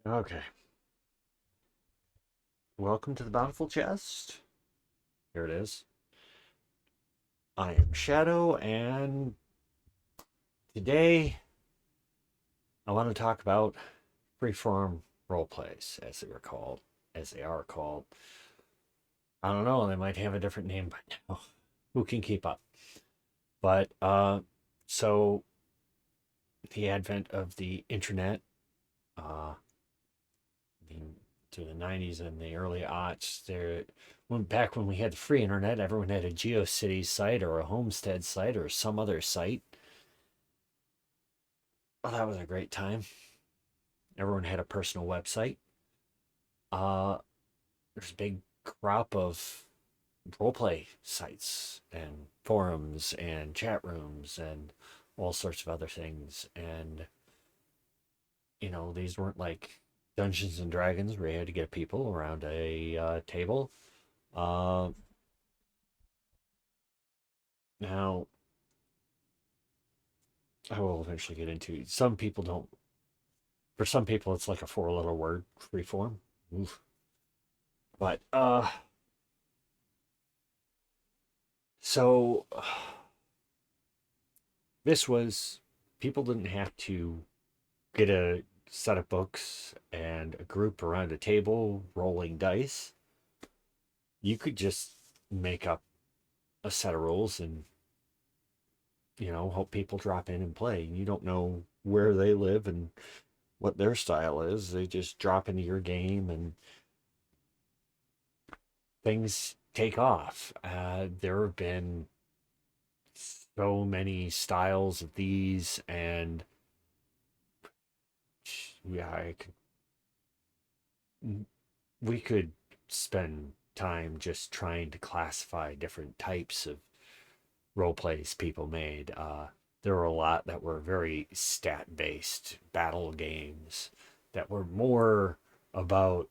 Okay. Welcome to the Bountiful Chest. Here it is. I am Shadow, and today I want to talk about freeform role plays, as they are called. I don't know, they might have a different name by now. Who can keep up? But so the advent of the internet, uh, I mean, to the '90s and the early aughts, back when we had the free internet, everyone had a GeoCities site or a Homestead site or some other site. Well, that was a great time. Everyone had a personal website. Uh, there's a big crop of roleplay sites and forums and chat rooms and all sorts of other things. And, these weren't like Dungeons and Dragons where you had to get people around a table. Uh, Now, I will eventually get into some people don't, for some people, it's like a four-letter word, freeform. Oof. But, so this was people didn't have to get a set of books and a group around a table rolling dice. You could just make up a set of rules and hope people drop in and play. You don't know where they live and what their style is. They just drop into your game and things take off. There have been so many styles of these, and yeah, we could spend time just trying to classify different types of role plays people made. There were a lot that were very stat based battle games that were more about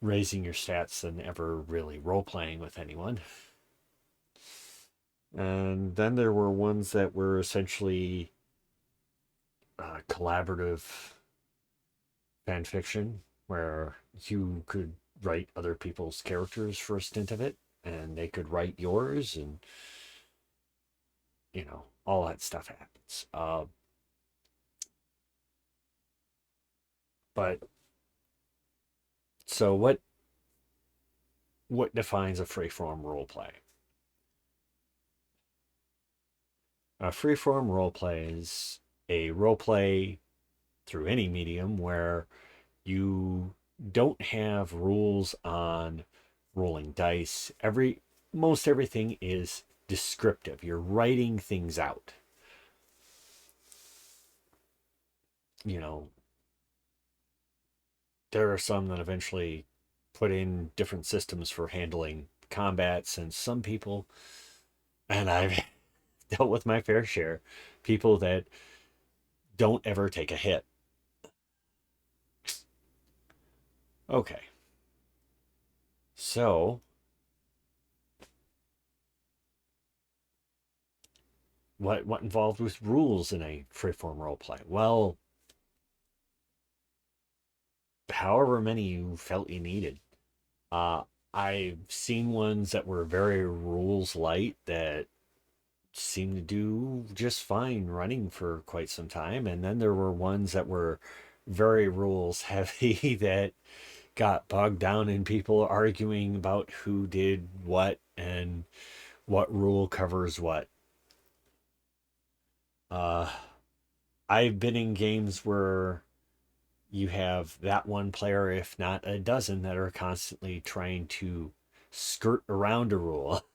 raising your stats than ever really role playing with anyone. And then there were ones that were essentially collaborative fan fiction where you could write other people's characters for a stint of it and they could write yours, and all that stuff happens. But so what defines a freeform role play? A freeform role play is a role play through any medium where you don't have rules on rolling dice. Most everything is descriptive. You're writing things out. You know, there are some that eventually put in different systems for handling combats, and some people, and I've dealt with my fair share, people that don't ever take a hit. Okay, so what involved with rules in a freeform role play? Well, however many you felt you needed. Uh, I've seen ones that were very rules light that seemed to do just fine running for quite some time, and then there were ones that were very rules heavy that got bogged down in people arguing about who did what and what rule covers what. Uh, I've been in games where you have that one player, if not a dozen, that are constantly trying to skirt around a rule.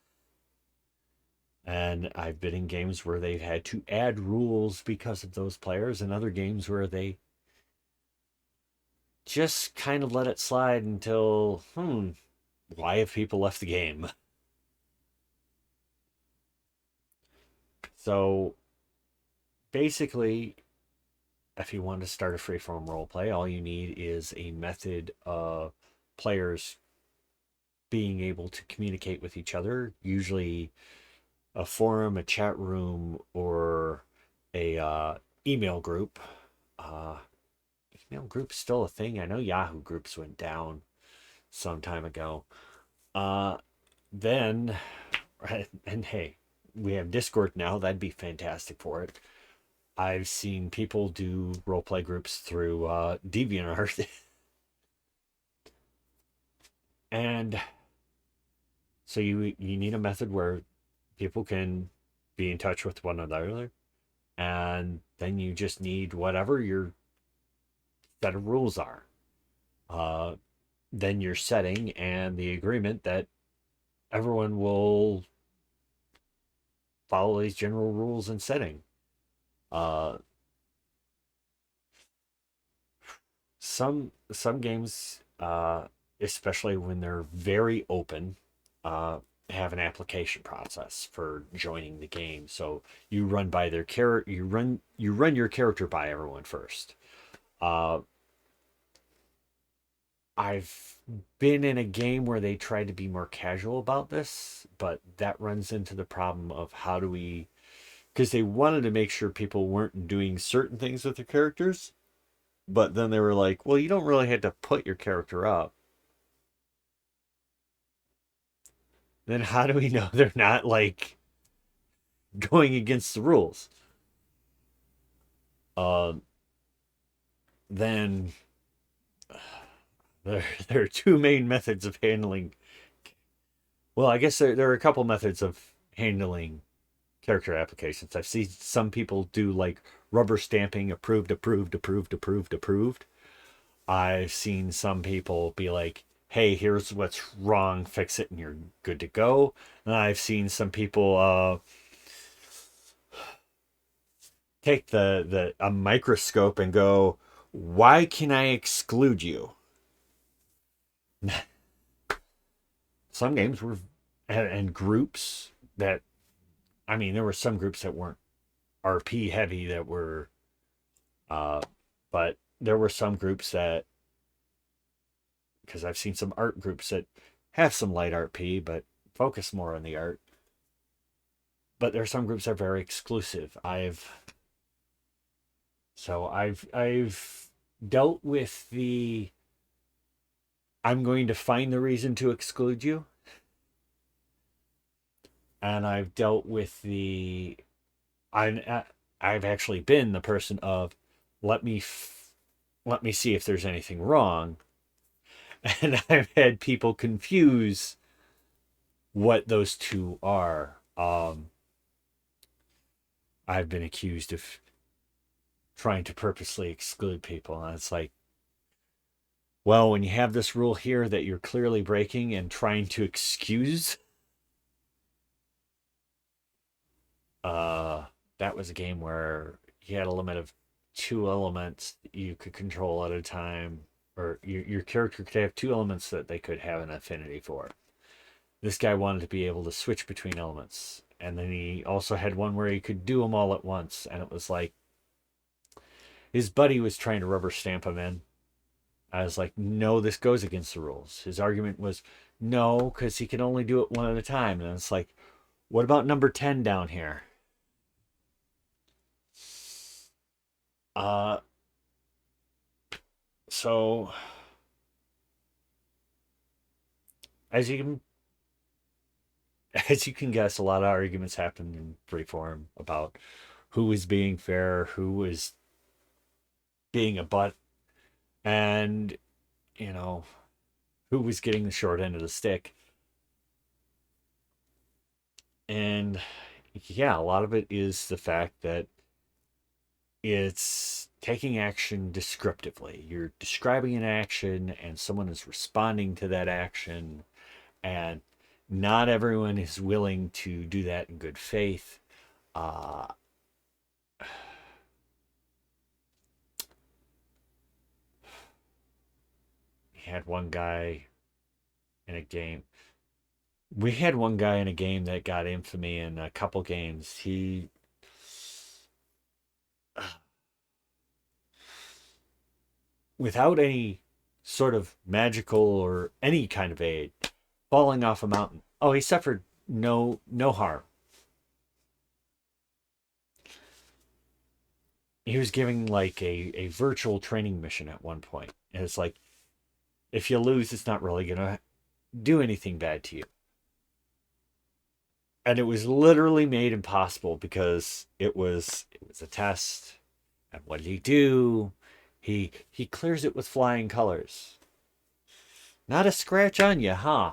And I've been in games where they've had to add rules because of those players, and other games where they just kind of let it slide until, why have people left the game? So basically, if you want to start a freeform role play, all you need is a method of players being able to communicate with each other, usually a forum, a chat room, or a email group. Uh, groups still a thing. I know Yahoo groups went down some time ago. Uh, then, and hey, we have Discord now. That'd be fantastic for it. I've seen people do roleplay groups through DeviantArt, and so you need a method where people can be in touch with one another, and then you just need whatever your set of rules are. Uh, then your setting and the agreement that everyone will follow these general rules and setting. Uh, some games, especially when they're very open, uh, have an application process for joining the game. So you run by their character, you run your character by everyone first. Uh, I've been in a game where they tried to be more casual about this, but that runs into the problem of how do we, because they wanted to make sure people weren't doing certain things with their characters, but then they were like, well, you don't really have to put your character up. Then how do we know they're not like going against the rules? Uh, then there are two main methods of handling. Well, I guess there are a couple methods of handling character applications. I've seen some people do like rubber stamping, approved, approved, approved, approved, approved. I've seen some people be like, hey, here's what's wrong, fix it, and you're good to go. And I've seen some people take the a microscope and go, why can I exclude you? Some games were and groups that, I mean, there were some groups that weren't RP heavy that were uh but there were some groups that, because I've seen some art groups that have some light RP but focus more on the art. But there are some groups that are very exclusive. I've dealt with the I'm going to find the reason to exclude you. And I've dealt with the I've actually been the person of let me let me see if there's anything wrong. And I've had people confuse what those two are. I've been accused of trying to purposely exclude people, and it's like, well, when you have this rule here that you're clearly breaking and trying to excuse, that was a game where you had a limit of 2 elements you could control at a time, or your character could have 2 elements that they could have an affinity for. This guy wanted to be able to switch between elements, and then he also had one where he could do them all at once, and it was like his buddy was trying to rubber stamp him in. I was like, no, this goes against the rules. His argument was no, because he can only do it one at a time. And it's like, what about number 10 down here? Uh, so as you can as you can guess, a lot of arguments happen in Freeform about who is being fair, who is being a butt, and you know who was getting the short end of the stick. And yeah, a lot of it is the fact that it's taking action descriptively. You're describing an action and someone is responding to that action, and not everyone is willing to do that in good faith. Uh, had one guy in a game. We had one guy in a game that got infamy in a couple games. He without any sort of magical or any kind of aid, falling off a mountain. Oh, he suffered no harm. he was giving like a virtual training mission at one point. And it's like, if you lose, it's not really gonna do anything bad to you. And it was literally made impossible because it was a test. And what did he do? He clears it with flying colors. Not a scratch on you, huh?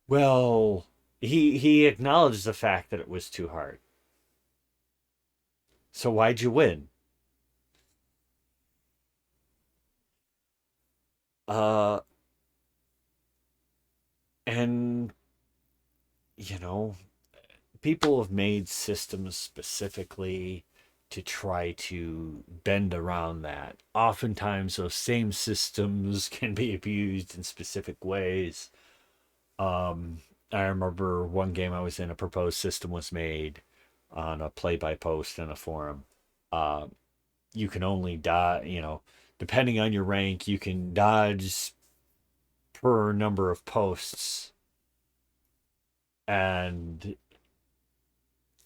Well, he acknowledged the fact that it was too hard. So why'd you win? Uh, and you know, people have made systems specifically to try to bend around that. Oftentimes, those same systems can be abused in specific ways. Um, I remember one game I was in, a proposed system was made on a play by post in a forum. Uh, you can only dodge, depending on your rank, you can dodge per number of posts. And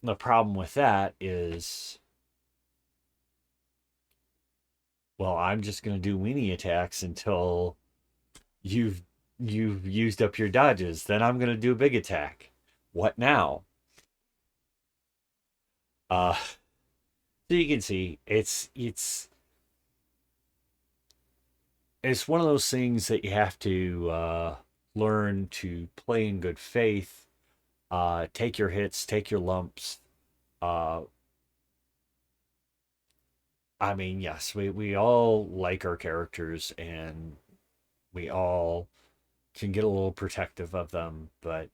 the problem with that is, well, I'm just going to do weenie attacks until you've you've used up your dodges. Then I'm going to do a big attack. What now? So you can see it's one of those things that you have to learn to play in good faith. Take your hits, take your lumps. Uh, I mean, yes, we all like our characters and we all can get a little protective of them, but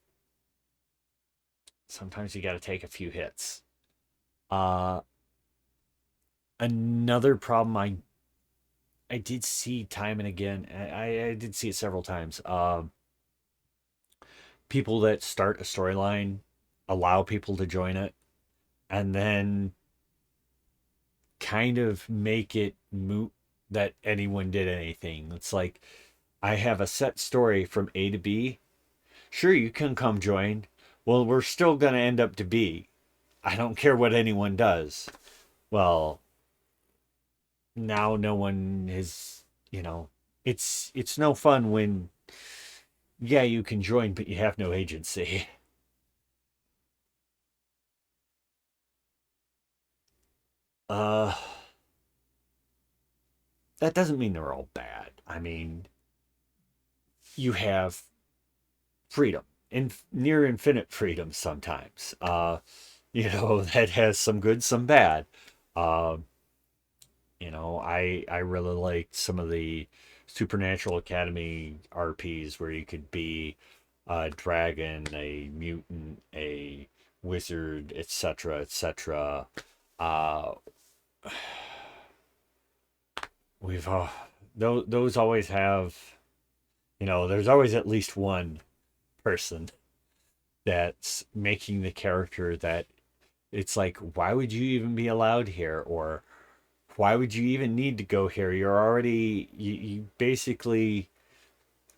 sometimes you got to take a few hits. Uh, Another problem I did see time and again, I did see it several times. People that start a storyline allow people to join it and then kind of make it moot that anyone did anything. It's like, I have a set story from A to B. Sure, you can come join. Well, we're still going to end up to B. I don't care what anyone does. Well, now no one is, it's no fun when, yeah, you can join, but you have no agency. Uh, that doesn't mean they're all bad. I mean, you have freedom and near infinite freedom sometimes. That has some good, some bad. Uh, I really liked some of the Supernatural Academy RPs where you could be a dragon, a mutant, a wizard, etc., etc. Uh, we've those always have, there's always at least one person that's making the character that it's like, why would you even be allowed here? Or why would you even need to go here? You basically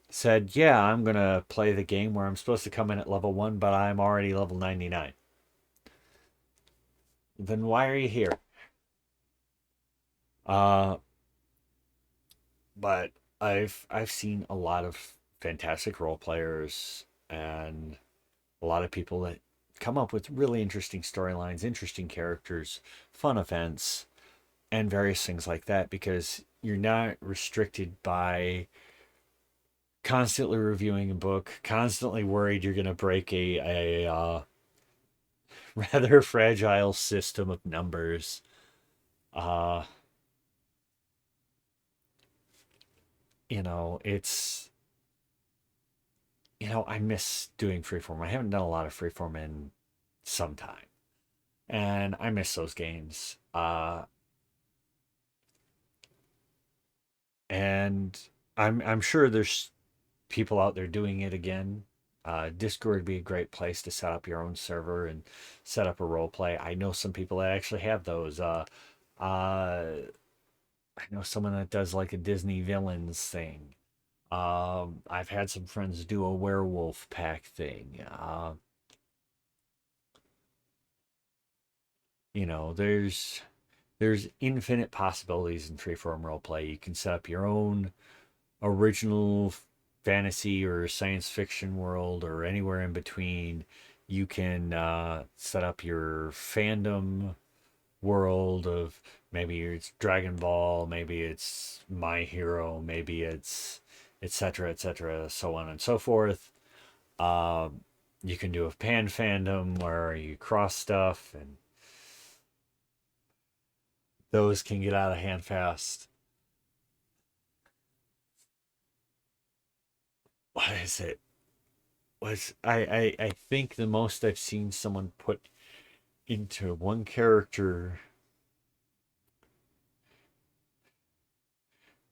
said, yeah, I'm going to play the game where I'm supposed to come in at level 1, but I'm already level 99. Then why are you here? Uh, but I've seen a lot of fantastic role players and a lot of people that come up with really interesting storylines, interesting characters, fun events, and various things like that because you're not restricted by constantly reviewing a book, constantly worried you're going to break a rather fragile system of numbers. Uh, it's I miss doing freeform. I haven't done a lot of freeform in some time, and I miss those games. And I'm sure there's people out there doing it again. Discord would be a great place to set up your own server and set up a role play. I know some people that actually have those. I know someone that does like a Disney villains thing. I've had some friends do a werewolf pack thing. There's there's infinite possibilities in freeform roleplay. You can set up your own original fantasy or science fiction world or anywhere in between. You can set up your fandom world of, maybe it's Dragon Ball, maybe it's My Hero, maybe it's etc., so on and so forth. Um, you can do a pan fandom where you cross stuff, and those can get out of hand fast. What is it? Was I think the most I've seen someone put into one character,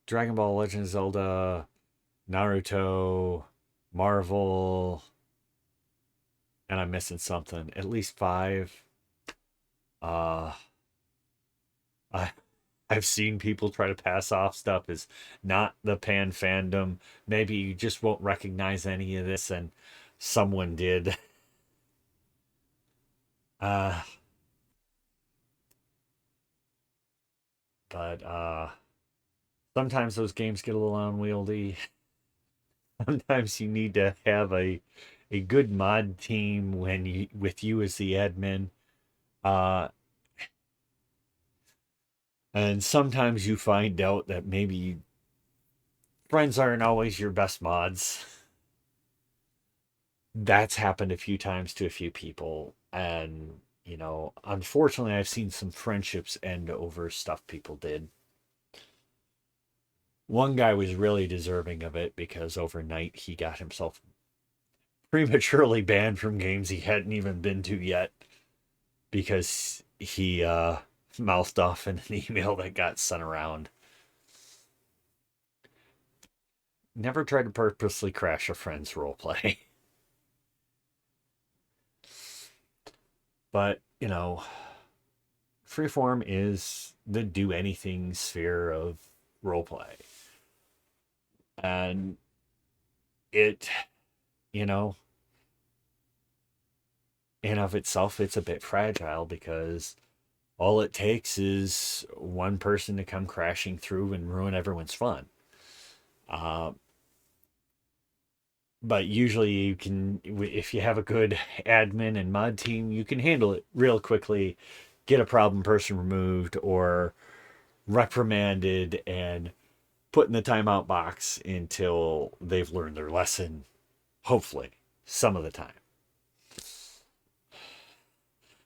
Dragon Ball, Legend of Zelda, Naruto, Marvel, and I'm missing something. At least five. Uh, I I've seen people try to pass off stuff as not the pan fandom. Maybe you just won't recognize any of this, and someone did. Uh, but sometimes those games get a little unwieldy. Sometimes you need to have a good mod team when you with you as the admin. Uh, and sometimes you find out that maybe friends aren't always your best mods. That's happened a few times to a few people, and unfortunately, I've seen some friendships end over stuff people did. One guy was really deserving of it because overnight he got himself prematurely banned from games he hadn't even been to yet because he mouthed off in an email that got sent around. Never try to purposely crash a friend's roleplay. But, freeform is the do anything sphere of roleplay. And it, you know, in of itself, it's a bit fragile because all it takes is one person to come crashing through and ruin everyone's fun. Uh, but usually you can, if you have a good admin and mod team, you can handle it real quickly, get a problem person removed or reprimanded and put in the timeout box until they've learned their lesson, hopefully, some of the time.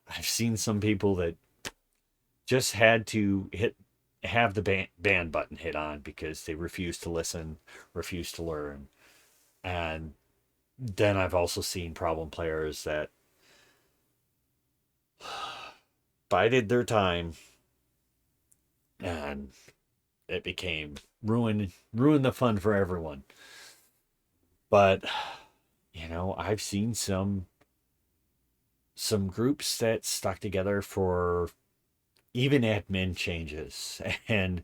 I've seen some people that just had to have the ban button hit on because they refused to listen, refused to learn. And then I've also seen problem players that bided their time, and it became ruin the fun for everyone. But I've seen some groups that stuck together for even admin changes and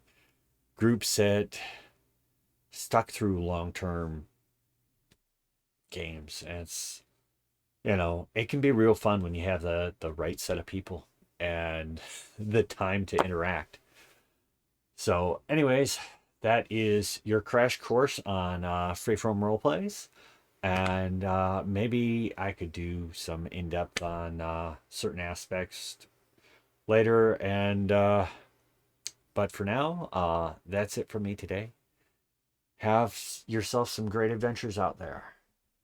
groups that stuck through long-term games. And it can be real fun when you have the right set of people and the time to interact. So anyways, that is your crash course on freeform roleplays. And maybe I could do some in-depth on certain aspects later. And but for now, that's it for me today. Have yourself some great adventures out there,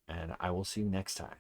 and I will see you next time.